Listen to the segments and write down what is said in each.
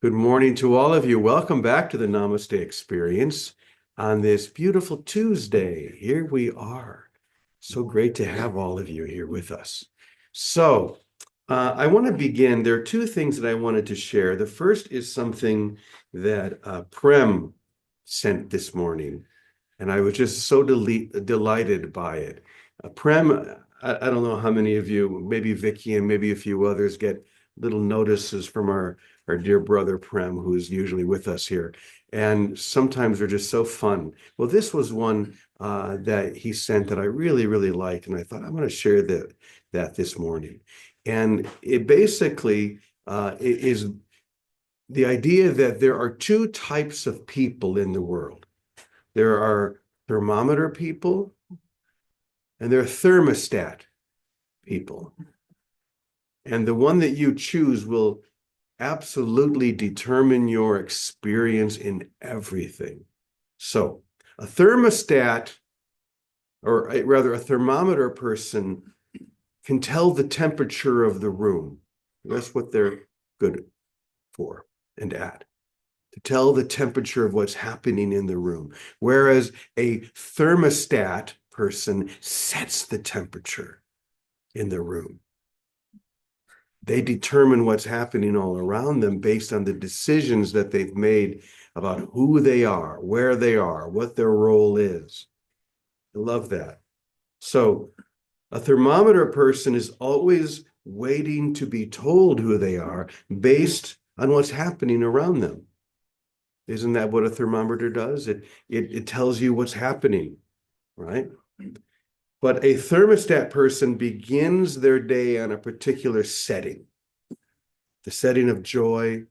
Good morning to all of you. Welcome back to the Namaste Experience on this beautiful Tuesday. Here we are. So great to have all of you here with us. So, I want to begin. There are two things that I wanted to share. The first is something that Prem sent this morning, and I was just so delighted by it. Prem, I don't know how many of you, maybe Vicky and maybe a few others, get little notices from our dear brother Prem, who's usually with us here. And sometimes they're just so fun. Well, this was one that he sent that I really, really liked. And I thought, I'm going to share that this morning. And it basically is the idea that there are two types of people in the world. There are thermometer people and there are thermostat people. And the one that you choose will absolutely determine your experience in everything. So, a thermostat, or rather a thermometer person, can tell the temperature of the room. That's what they're good for and at, to tell the temperature of what's happening in the room. Whereas a thermostat person sets the temperature in the room. They determine what's happening all around them based on the decisions that they've made about who they are, where they are, what their role is. I love that. So a thermometer person is always waiting to be told who they are based on what's happening around them. Isn't that what a thermometer does? It tells you what's happening, right? But a thermostat person begins their day on a particular setting, the setting of joy,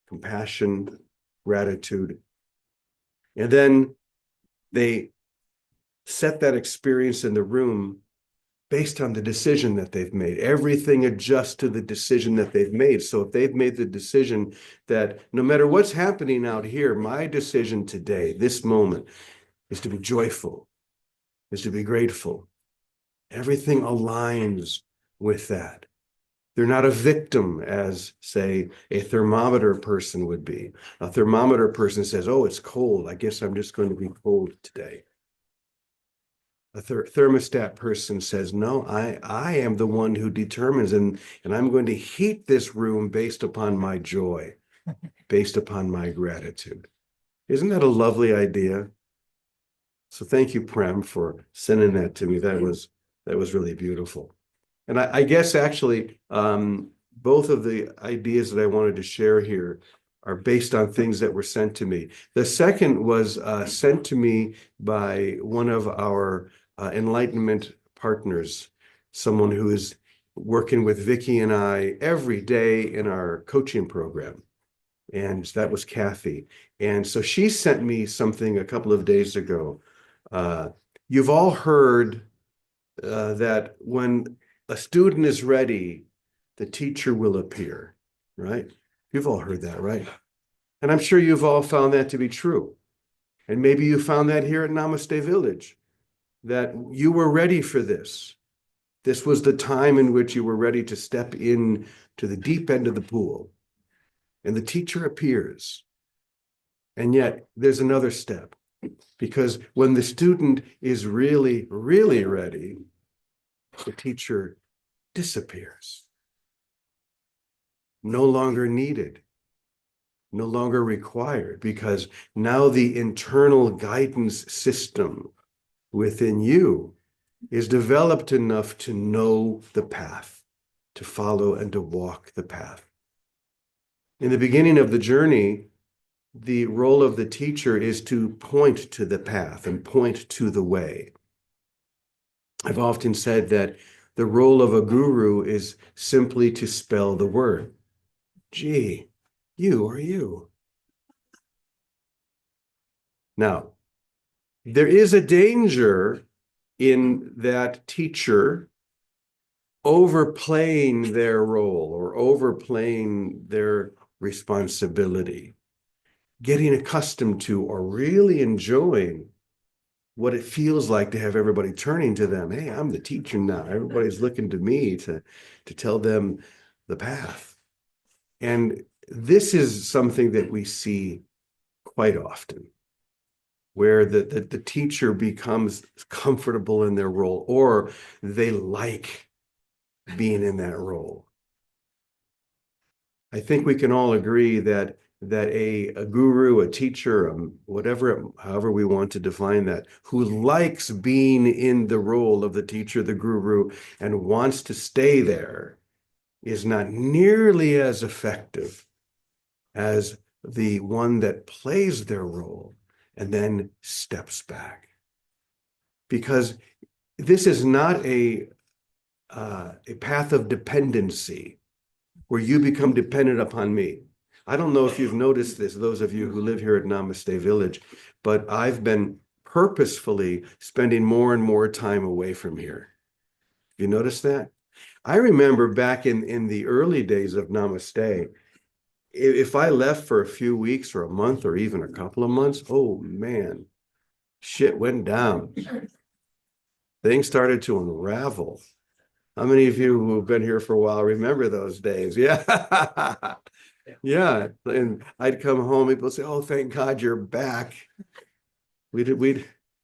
compassion, gratitude. And then they set that experience in the room based on the decision that they've made. Everything adjusts to the decision that they've made. So if they've made the decision that no matter what's happening out here, my decision today, this moment, is to be joyful, is to be grateful. Everything aligns with that. They're not a victim, as, say, a thermometer person would be. A thermometer person says, oh, it's cold. I guess I'm just going to be cold today. A thermostat person says, no, I am the one who determines, and I'm going to heat this room based upon my joy, based upon my gratitude. Isn't that a lovely idea? So thank you, Prem, for sending that to me. That was really beautiful. And I guess actually, both of the ideas that I wanted to share here are based on things that were sent to me. The second was sent to me by one of our enlightenment partners, someone who is working with Vicky and I every day in our coaching program. And that was Kathy. And so she sent me something a couple of days ago. Uh, you've all heard that when a student is ready, the teacher will appear, right? You've all heard that, right? And I'm sure you've all found that to be true. And maybe you found that here at Namaste Village, that you were ready for this. This was the time in which you were ready to step in to the deep end of the pool. And the teacher appears. And yet there's another step, because when the student is really, really ready, the teacher disappears. No longer needed, no longer required, because now the internal guidance system within you is developed enough to know the path, to follow and to walk the path. In the beginning of the journey, the role of the teacher is to point to the path and point to the way. I've often said that the role of a guru is simply to spell the word. Gee, you are you. Now, there is a danger in that teacher overplaying their role or overplaying their responsibility, getting accustomed to or really enjoying what it feels like to have everybody turning to them. Hey, I'm the teacher now. Everybody's looking to me to tell them the path. And this is something that we see quite often, where the teacher becomes comfortable in their role, or they like being in that role. I think we can all agree that a guru, a teacher, whatever, however we want to define that, who likes being in the role of the teacher, the guru, and wants to stay there, is not nearly as effective as the one that plays their role and then steps back. Because this is not a path of dependency where you become dependent upon me. I don't know if you've noticed this, those of you who live here at Namaste Village, but I've been purposefully spending more and more time away from here. You notice that? I remember back in the early days of Namaste, if I left for a few weeks or a month or even a couple of months, oh man, shit went down. Things started to unravel. How many of you who have been here for a while remember those days? Yeah. Yeah. And I'd come home, people would say, oh, thank God you're back.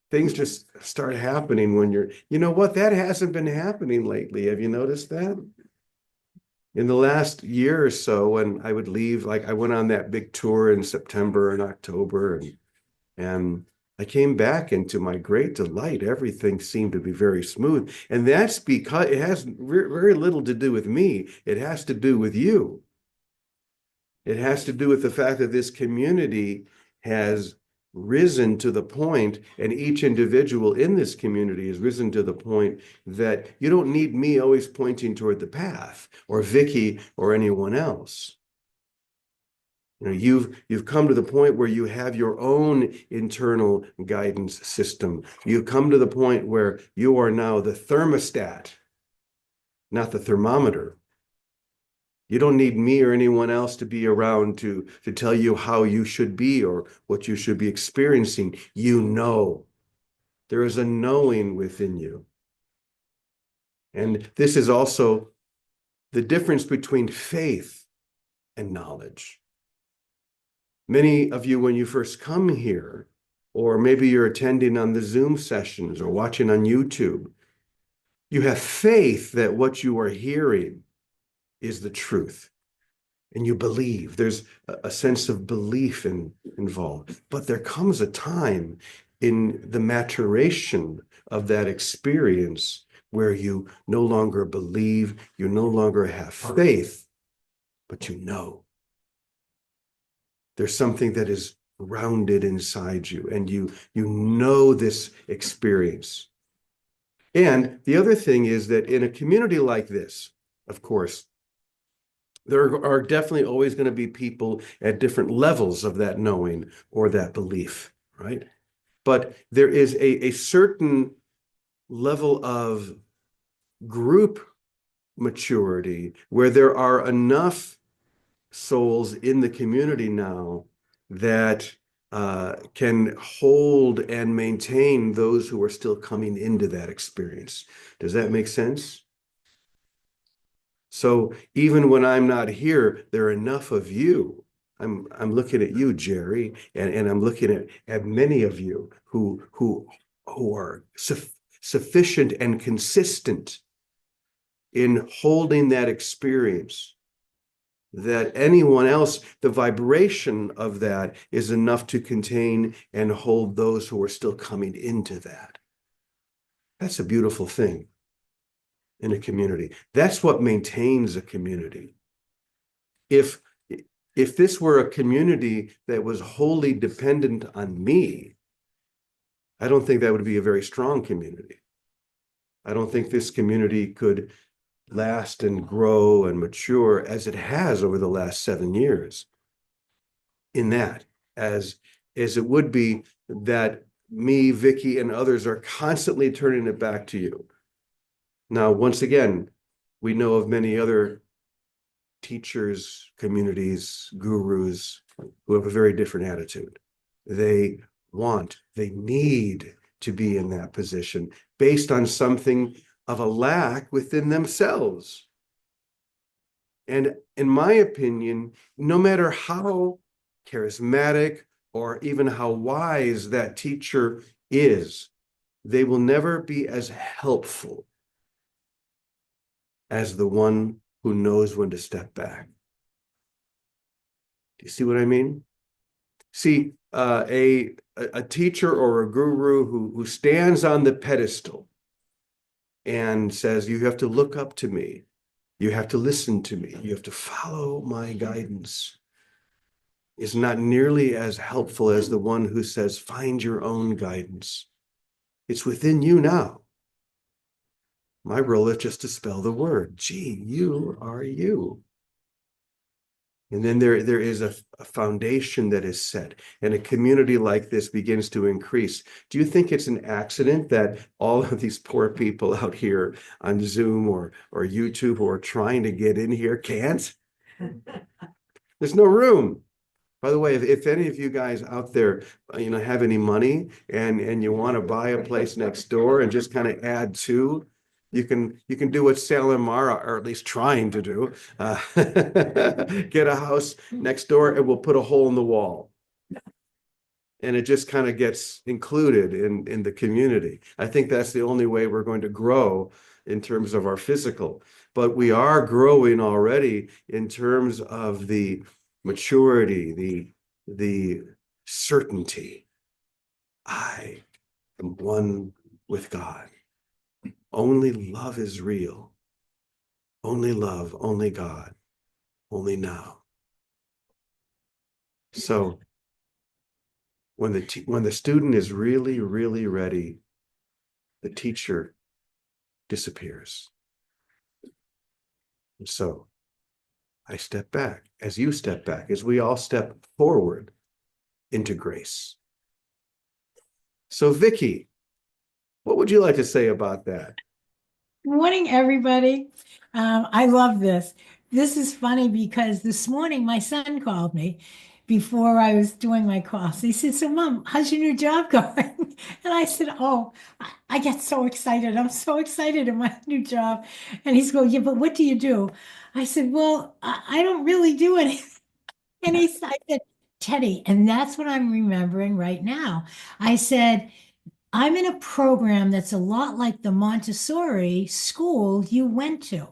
Things just start happening when you know what? That hasn't been happening lately. Have you noticed that? In the last year or so, when I would leave, like I went on that big tour in September and October, and I came back, and to my great delight, everything seemed to be very smooth. And that's because it has very little to do with me. It has to do with you. It has to do with the fact that this community has risen to the point, and each individual in this community has risen to the point that you don't need me always pointing toward the path, or Vicky, or anyone else. You know, you've come to the point where you have your own internal guidance system. You've come to the point where you are now the thermostat, not the thermometer. You don't need me or anyone else to be around to tell you how you should be or what you should be experiencing. You know. There is a knowing within you. And this is also the difference between faith and knowledge. Many of you, when you first come here, or maybe you're attending on the Zoom sessions or watching on YouTube, you have faith that what you are hearing is the truth. And you believe. There's a sense of belief involved. But there comes a time in the maturation of that experience where you no longer believe, you no longer have faith, but you know. There's something that is grounded inside you, and you know this experience. And the other thing is that in a community like this, of course, there are definitely always going to be people at different levels of that knowing or that belief, right? But there is a certain level of group maturity where there are enough souls in the community now that can hold and maintain those who are still coming into that experience. Does that make sense? So even when I'm not here, there are enough of you. I'm looking at you, Jerry, and I'm looking at many of you who are sufficient and consistent in holding that experience, that anyone else, the vibration of that is enough to contain and hold those who are still coming into that. That's a beautiful thing in a community. That's what maintains a community. If this were a community that was wholly dependent on me, I don't think that would be a very strong community. I don't think this community could last and grow and mature as it has over the last 7 years. In that, as it would be that me, Vicky, and others are constantly turning it back to you. Now, once again, we know of many other teachers, communities, gurus who have a very different attitude. They need to be in that position based on something of a lack within themselves. And in my opinion, no matter how charismatic or even how wise that teacher is, they will never be as helpful as the one who knows when to step back. Do you see what I mean? See, a teacher or a guru who stands on the pedestal and says, you have to look up to me. You have to listen to me. You have to follow my guidance, is not nearly as helpful as the one who says, find your own guidance. It's within you now. My role is just to spell the word. Gee, you are you. And then there is a foundation that is set, and a community like this begins to increase. Do you think it's an accident that all of these poor people out here on Zoom or YouTube who are trying to get in here can't? There's no room. By the way, if any of you guys out there, have any money and you want to buy a place next door and just kind of add to, you can do what Salem and Mara are at least trying to do. Get a house next door and we'll put a hole in the wall. And it just kind of gets included in the community. I think that's the only way we're going to grow in terms of our physical. But we are growing already in terms of the maturity, the certainty. I am one with God. Only love is real. Only love, only God, only now. So when the student is really, really ready, the teacher disappears. And so I step back, as you step back, as we all step forward into grace. So Vicky, what would you like to say about that? Good morning, everybody. I love this. This is funny because this morning my son called me before I was doing my course. He said, "So, Mom, how's your new job going?" And I said, "Oh, I get so excited. I'm so excited in my new job." And he's going, "Yeah, but what do you do?" I said, "Well, I don't really do anything." And I said, "Teddy," and that's what I'm remembering right now. I said, I'm in a program that's a lot like the Montessori school you went to.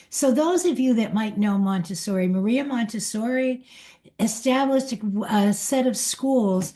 So, those of you that might know Montessori, Maria Montessori established a set of schools,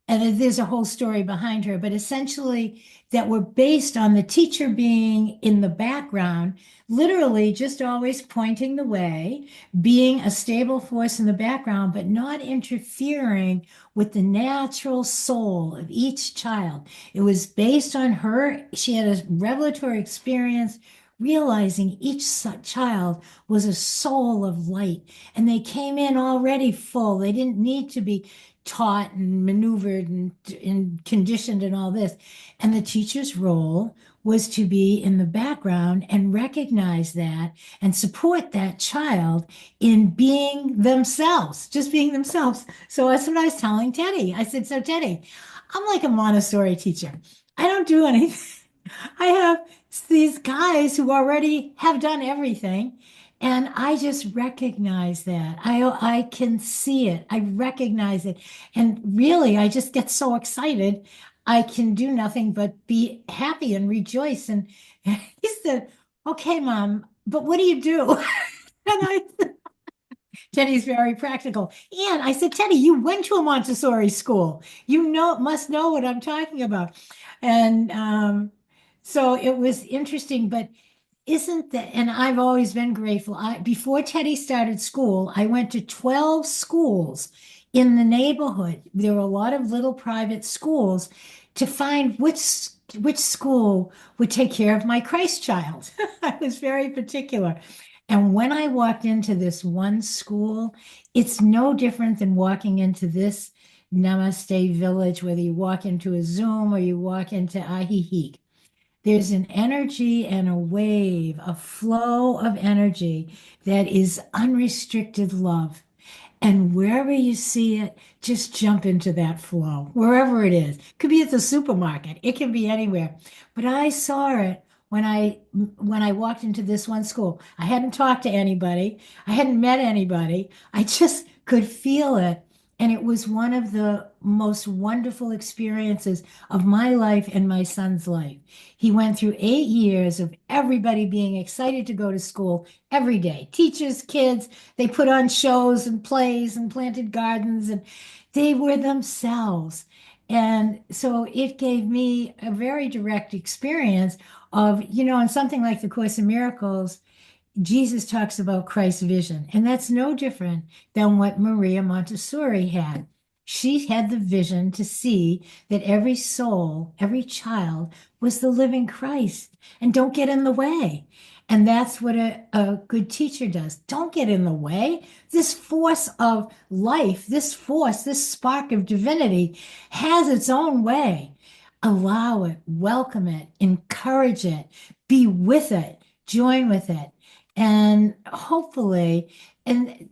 and there's a whole story behind her, but essentially that were based on the teacher being in the background, literally just always pointing the way, being a stable force in the background, but not interfering with the natural soul of each child. It was based on her. She had a revelatory experience realizing each child was a soul of light, and they came in already full. They didn't need to be taught and maneuvered and conditioned and all this. And the teacher's role was to be in the background and recognize that and support that child in being themselves, just being themselves. So that's what I was telling Teddy. I said, "So, Teddy, I'm like a Montessori teacher. I don't do anything. I have these guys who already have done everything. And I just recognize that. I can see it. I recognize it. And really, I just get so excited. I can do nothing but be happy and rejoice." And he said, "Okay, Mom, but what do you do?" And I said, Teddy's very practical. And I said, "Teddy, you went to a Montessori school. You must know what I'm talking about." And so it was interesting, but isn't that, and I've always been grateful. Before Teddy started school, I went to 12 schools in the neighborhood. There were a lot of little private schools to find which school would take care of my Christ child. I was very particular. And when I walked into this one school, it's no different than walking into this Namaste Village, whether you walk into a Zoom or you walk into Ahihi. There's an energy and a wave, a flow of energy that is unrestricted love. And wherever you see it, just jump into that flow, wherever it is. Could be at the supermarket, it can be anywhere. But I saw it when I walked into this one school. I hadn't talked to anybody. I hadn't met anybody. I just could feel it. And it was one of the most wonderful experiences of my life and my son's life. He went through 8 years of everybody being excited to go to school every day. Teachers, kids, they put on shows and plays and planted gardens, and they were themselves. And so it gave me a very direct experience of, in something like the Course in Miracles, Jesus talks about Christ's vision, and that's no different than what Maria Montessori had. She had the vision to see that every soul, every child was the living Christ, and don't get in the way. And that's what a good teacher does. Don't get in the way. This force of life, this force, this spark of divinity has its own way. Allow it, welcome it, encourage it, be with it, join with it. And hopefully, and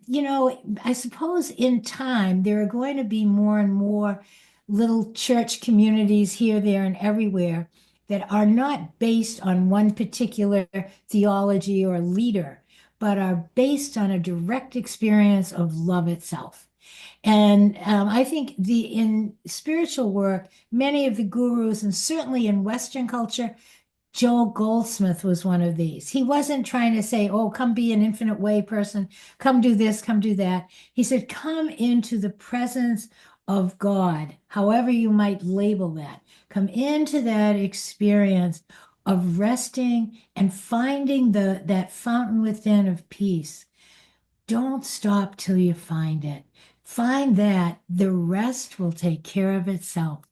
I suppose in time, there are going to be more and more little church communities here, there, and everywhere that are not based on one particular theology or leader, but are based on a direct experience of love itself. And I think in spiritual work, many of the gurus, and certainly in Western culture, Joel Goldsmith was one of these. He wasn't trying to say, oh, come be an infinite way person, come do this, come do that. He said, come into the presence of God, however you might label that. Come into that experience of resting and finding that fountain within of peace. Don't stop till you find it. Find that, the rest will take care of itself.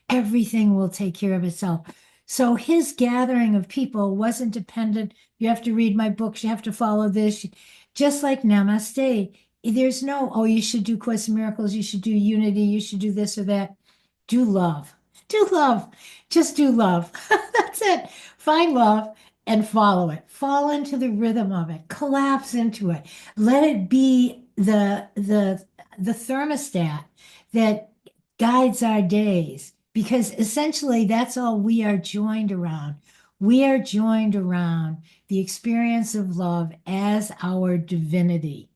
Everything will take care of itself. So his gathering of people wasn't dependent. You have to read my books, you have to follow this. Just like Namaste, there's no, oh, you should do Course in Miracles, you should do Unity, you should do this or that. Do love. Do love. Just do love. That's it. Find love and follow it. Fall into the rhythm of it. Collapse into it. Let it be the thermostat that guides our days, because essentially that's all we are joined around. We are joined around the experience of love as our divinity.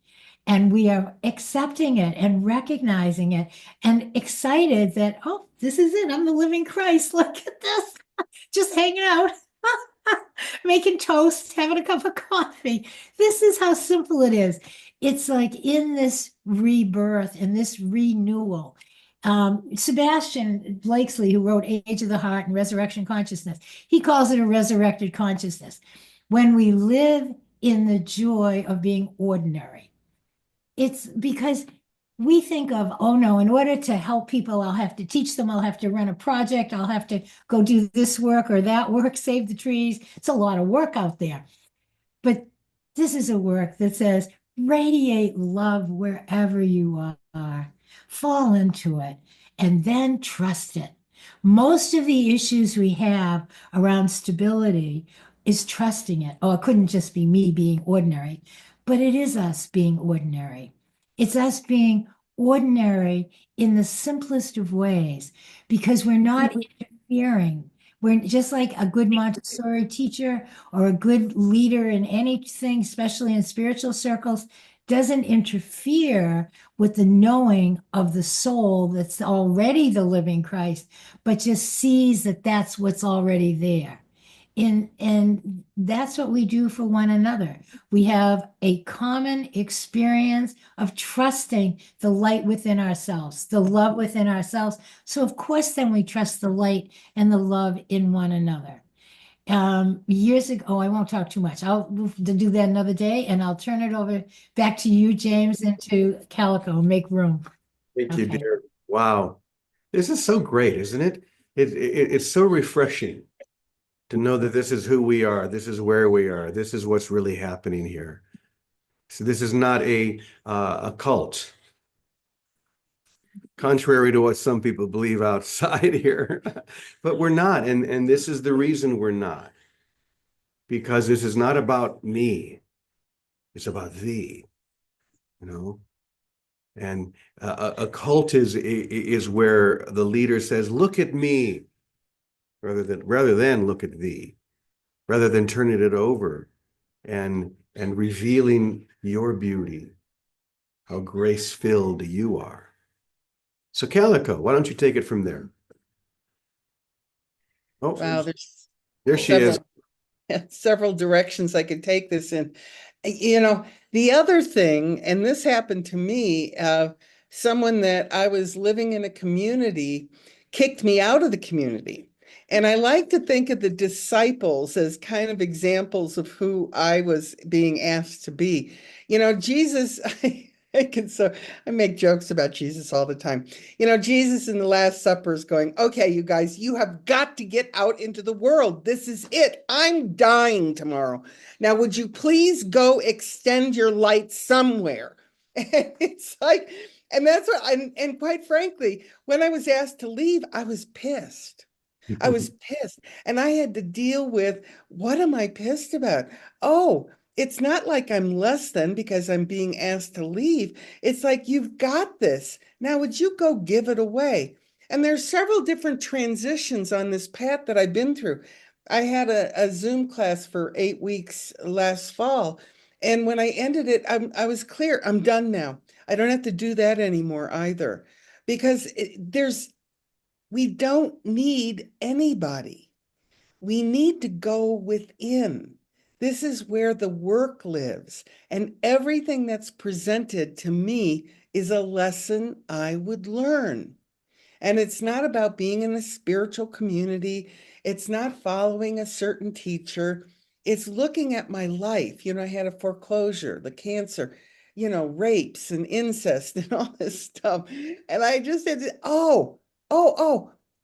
And we are accepting it and recognizing it and excited that, oh, this is it. I'm the living Christ. Look at this. Just hanging out, making toast, having a cup of coffee. This is how simple it is. It's like in this rebirth and this renewal. Sebastian Blakesley, who wrote Age of the Heart and Resurrection Consciousness, he calls it a resurrected consciousness. When we live in the joy of being ordinary, it's because we think of, oh no, in order to help people, I'll have to teach them, I'll have to run a project, I'll have to go do this work or that work, save the trees. It's a lot of work out there. But this is a work that says radiate love wherever you are, fall into it, and then trust it. Most of the issues we have around stability is trusting it. Oh, it couldn't just be me being ordinary, but it is us being ordinary. It's us being ordinary in the simplest of ways because we're not interfering. We're just like a good Montessori teacher or a good leader in anything, especially in spiritual circles, doesn't interfere with the knowing of the soul that's already the living Christ, but just sees that that's what's already there. And that's what we do for one another. We have a common experience of trusting the light within ourselves, the love within ourselves. So of course, then we trust the light and the love in one another. Years ago, oh, I won't talk too much. I'll do that another day, and I'll turn it over back to you, James, and to Calico. Make room. Thank you, Okay. dear. Wow. This is so great, isn't it? It's so refreshing to know that this is who we are, this is where we are, this is what's really happening here. So this is not a cult, contrary to what some people believe outside here. But we're not, and this is the reason we're not. Because this is not about me, it's about thee, you know. And a cult is where the leader says, "Look at me," rather than "Look at thee." rather than turning it over and revealing your beauty, how grace-filled you are. So Calico, why don't you take it from there? Oh, Wow, there's there she is. several several directions I could take this in. You know, the other thing, and this happened to me, someone that I was living in a community kicked me out of the community. And I like to think of the disciples as kind of examples of who I was being asked to be. You know, Jesus, I make jokes about Jesus all the time. You know, Jesus in the Last Supper is going, okay, you guys, you have got to get out into the world. This is it. I'm dying tomorrow. Now, would you please go extend your light somewhere? And it's like, and that's what, and quite frankly, when I was asked to leave, I was pissed. I was pissed. And I had to deal with, what am I pissed about? Oh, it's not like I'm less than because I'm being asked to leave. It's like, you've got this. Now, would you go give it away? And there's several different transitions on this path that I've been through. I had a Zoom class for 8 weeks last fall. And when I ended it, I was clear, I'm done now. I don't have to do that anymore either. Because we don't need anybody. We need to go within. This is where the work lives. And everything that's presented to me is a lesson I would learn. And it's not about being in a spiritual community. It's not following a certain teacher. It's looking at my life. You know, I had a foreclosure, the cancer, you know, rapes and incest and all this stuff. And I just said, oh,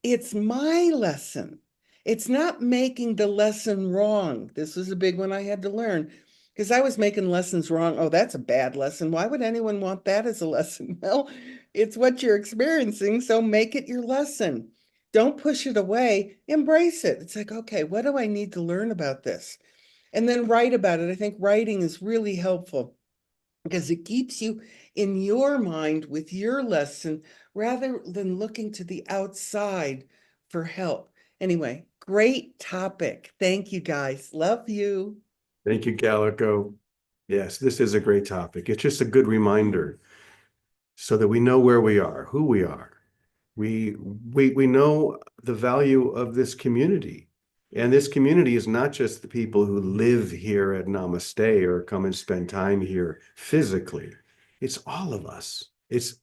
it's my lesson. It's not making the lesson wrong. This was a big one I had to learn because I was making lessons wrong. Oh, that's a bad lesson. Why would anyone want that as a lesson? Well, it's what you're experiencing, so make it your lesson. Don't push it away, embrace it. It's like, okay, what do I need to learn about this? And then write about it. I think writing is really helpful because it keeps you in your mind with your lesson rather than looking to the outside for help. Anyway, great topic. Thank you guys. Love you. Thank you, Calico. Yes, this is a great topic. It's just a good reminder so that we know where we are, who we are. We know the value of this community. And this community is not just the people who live here at Namaste or come and spend time here physically. It's all of us. It's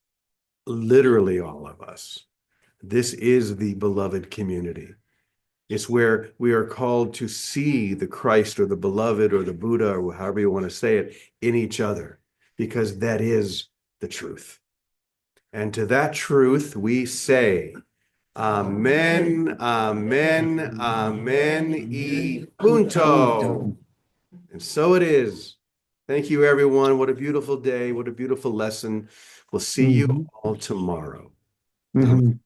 literally all of us. This is the beloved community. It's where we are called to see the Christ or the beloved or the Buddha or however you want to say it in each other, because that is the truth. And to that truth, we say, Amen, Amen, Amen, y punto. And so it is. Thank you, everyone. What a beautiful day. What a beautiful lesson. We'll see you all tomorrow. Mhm.